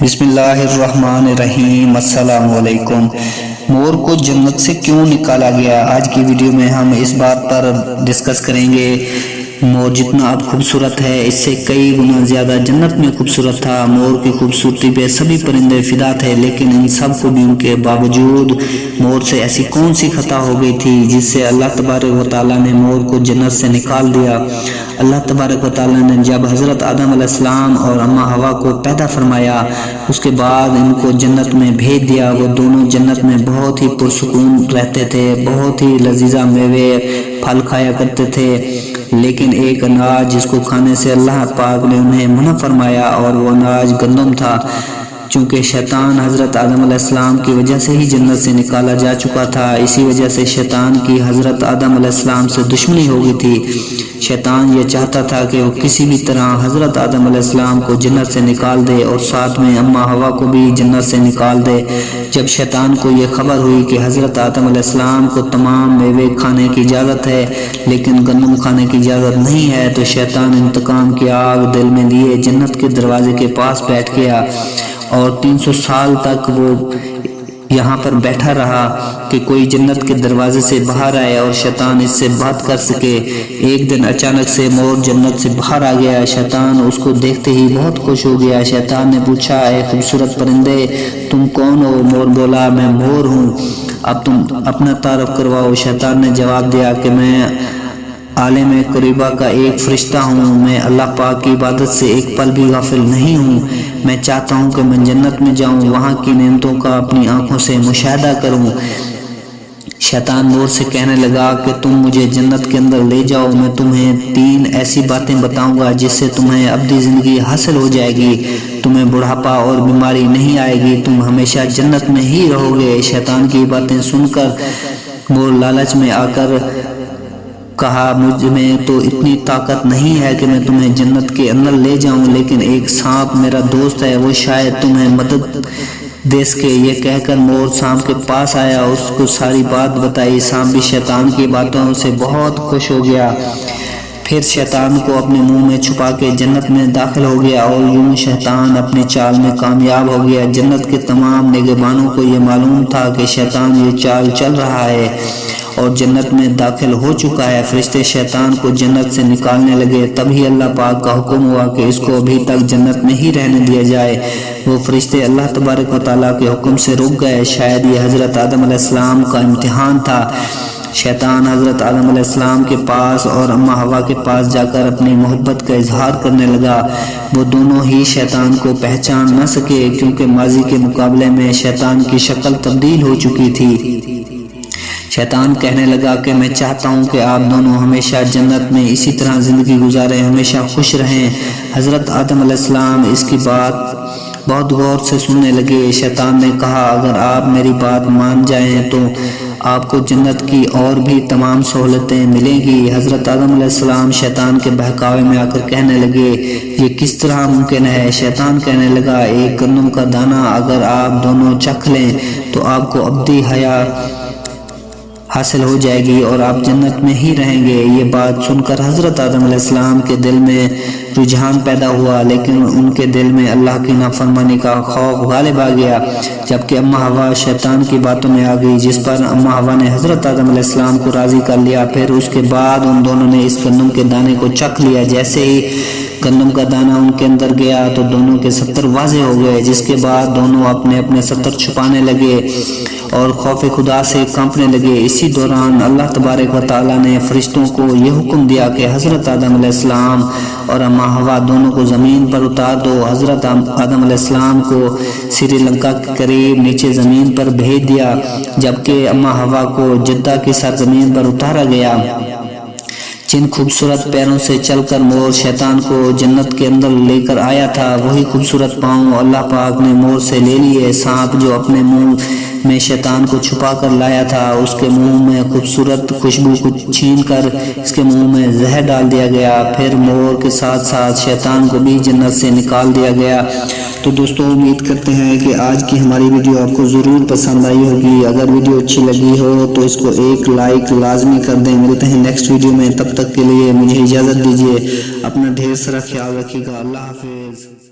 بسم اللہ الرحمن الرحیم۔ السلام علیکم۔ مور کو جنت سے کیوں نکالا گیا؟ آج کی ویڈیو میں ہم اس بات پر ڈسکس کریں گے۔ مور جتنا اب خوبصورت ہے اس سے کئی گنا زیادہ جنت میں خوبصورت تھا۔ مور کی خوبصورتی پہ سبھی پرندے فدا تھے، لیکن ان سب کو بھی ان کے باوجود مور سے ایسی کون سی خطا ہو گئی تھی جس سے اللہ تبارک و تعالیٰ نے مور کو جنت سے نکال دیا۔ اللہ تبارک و تعالیٰ نے جب حضرت آدم علیہ السلام اور اماں ہوا کو پیدا فرمایا، اس کے بعد ان کو جنت میں بھیج دیا۔ وہ دونوں جنت میں بہت ہی پرسکون رہتے تھے، بہت ہی لذیذہ میوے پھل کھایا کرتے تھے، لیکن ایک اناج جس کو کھانے سے اللہ پاک نے انہیں منع فرمایا، اور وہ اناج گندم تھا۔ چونکہ شیطان حضرت آدم علیہ السلام کی وجہ سے ہی جنت سے نکالا جا چکا تھا، اسی وجہ سے شیطان کی حضرت آدم علیہ السلام سے دشمنی ہو گئی تھی۔ شیطان یہ چاہتا تھا کہ وہ کسی بھی طرح حضرت آدم علیہ السلام کو جنت سے نکال دے اور ساتھ میں اماں ہوا کو بھی جنت سے نکال دے۔ جب شیطان کو یہ خبر ہوئی کہ حضرت آدم علیہ السلام کو تمام میوے کھانے کی اجازت ہے لیکن گندم کھانے کی اجازت نہیں ہے، تو شیطان انتقام کی آگ دل میں لیے جنت کے دروازے کے پاس بیٹھ گیا، اور 300 سال تک وہ یہاں پر بیٹھا رہا کہ کوئی جنت کے دروازے سے باہر آئے اور شیطان اس سے بات کر سکے۔ ایک دن اچانک سے مور جنت سے باہر آ گیا۔ شیطان اس کو دیکھتے ہی بہت خوش ہو گیا۔ شیطان نے پوچھا، اے خوبصورت پرندے، تم کون ہو؟ مور بولا، میں مور ہوں، اب تم اپنا تعارف کرواؤ۔ شیطان نے جواب دیا کہ میں عالم قریبہ کا ایک فرشتہ ہوں، میں اللہ پاک کی عبادت سے ایک پل بھی غافل نہیں ہوں، میں چاہتا ہوں کہ میں جنت میں جاؤں، وہاں کی نعمتوں کا اپنی آنکھوں سے مشاہدہ کروں۔ شیطان مور سے کہنے لگا کہ تم مجھے جنت کے اندر لے جاؤ، میں تمہیں 3 ایسی باتیں بتاؤں گا جس سے تمہیں ابدی زندگی حاصل ہو جائے گی، تمہیں بڑھاپا اور بیماری نہیں آئے گی، تم ہمیشہ جنت میں ہی رہو گے۔ شیطان کی باتیں سن کر مور لالچ میں آ کر کہا، مجھ میں تو اتنی طاقت نہیں ہے کہ میں تمہیں جنت کے اندر لے جاؤں، لیکن ایک سانپ میرا دوست ہے، وہ شاید تمہیں مدد دے سکے۔ یہ کہہ کر مور سانپ کے پاس آیا، اس کو ساری بات بتائی۔ سانپ بھی شیطان کی باتوں سے بہت خوش ہو گیا، پھر شیطان کو اپنے منہ میں چھپا کے جنت میں داخل ہو گیا، اور یوں شیطان اپنی چال میں کامیاب ہو گیا۔ جنت کے تمام نگہبانوں کو یہ معلوم تھا کہ شیطان یہ چال چل رہا ہے اور جنت میں داخل ہو چکا ہے۔ فرشتے شیطان کو جنت سے نکالنے لگے، تبھی اللہ پاک کا حکم ہوا کہ اس کو ابھی تک جنت میں ہی رہنے دیا جائے۔ وہ فرشتے اللہ تبارک و تعالیٰ کے حکم سے رک گئے۔ شاید یہ حضرت آدم علیہ السلام کا امتحان تھا۔ شیطان حضرت آدم علیہ السلام کے پاس اور اماں ہوا کے پاس جا کر اپنی محبت کا اظہار کرنے لگا۔ وہ دونوں ہی شیطان کو پہچان نہ سکے، کیونکہ ماضی کے مقابلے میں شیطان کی شکل تبدیل ہو چکی تھی۔ شیطان کہنے لگا کہ میں چاہتا ہوں کہ آپ دونوں ہمیشہ جنت میں اسی طرح زندگی گزاریں، ہمیشہ خوش رہیں۔ حضرت آدم علیہ السلام اس کی بات بہت غور سے سننے لگے۔ شیطان نے کہا، اگر آپ میری بات مان جائیں تو آپ کو جنت کی اور بھی تمام سہولتیں ملیں گی۔ حضرت آدم علیہ السلام شیطان کے بہکاوے میں آ کر کہنے لگے، یہ کس طرح ممکن ہے؟ شیطان کہنے لگا، ایک گندم کا دانہ اگر آپ دونوں چکھ لیں تو آپ کو ابدی حیات حاصل ہو جائے گی اور آپ جنت میں ہی رہیں گے۔ یہ بات سن کر حضرت آدم علیہ السلام کے دل میں رجحان پیدا ہوا، لیکن ان کے دل میں اللہ کی نافرمانی کا خوف غالب آ گیا۔ جبکہ اماں ہوا شیطان کی باتوں میں آ گئی، جس پر اماں ہوا نے حضرت آدم علیہ السلام کو راضی کر لیا۔ پھر اس کے بعد ان دونوں نے اس گندم کے دانے کو چکھ لیا۔ جیسے ہی گندم کا دانہ ان کے اندر گیا تو دونوں کے ستر واضح ہو گئے، جس کے بعد دونوں اپنے اپنے ستر چھپانے لگے اور خوف خدا سے کانپنے لگے۔ اسی دوران اللہ تبارک و تعالیٰ نے فرشتوں کو یہ حکم دیا کہ حضرت آدم علیہ السلام اور اماں ہوا دونوں کو زمین پر اتار دو۔ حضرت آدم علیہ السلام کو سری لنکا کے قریب نیچے زمین پر بھیج دیا، جبکہ اماں ہوا کو جدہ کی سرزمین پر اتارا گیا۔ جن خوبصورت پیروں سے چل کر مور شیطان کو جنت کے اندر لے کر آیا تھا، وہی خوبصورت پاؤں اللہ پاک نے مور سے لے لیے۔ سانپ جو اپنے منہ میں شیطان کو چھپا کر لایا تھا، اس کے منہ میں خوبصورت خوشبو کو چھین کر اس کے منہ میں زہر ڈال دیا گیا۔ پھر مور کے ساتھ ساتھ شیطان کو بھی جنت سے نکال دیا گیا۔ تو دوستو، امید کرتے ہیں کہ آج کی ہماری ویڈیو آپ کو ضرور پسند آئی ہوگی۔ اگر ویڈیو اچھی لگی ہو تو اس کو ایک لائک لازمی کر دیں۔ ملتے ہیں نیکسٹ ویڈیو میں، تب تک کے لیے مجھے اجازت دیجیے۔ اپنا ڈھیر سارا خیال رکھیے گا۔ اللہ حافظ۔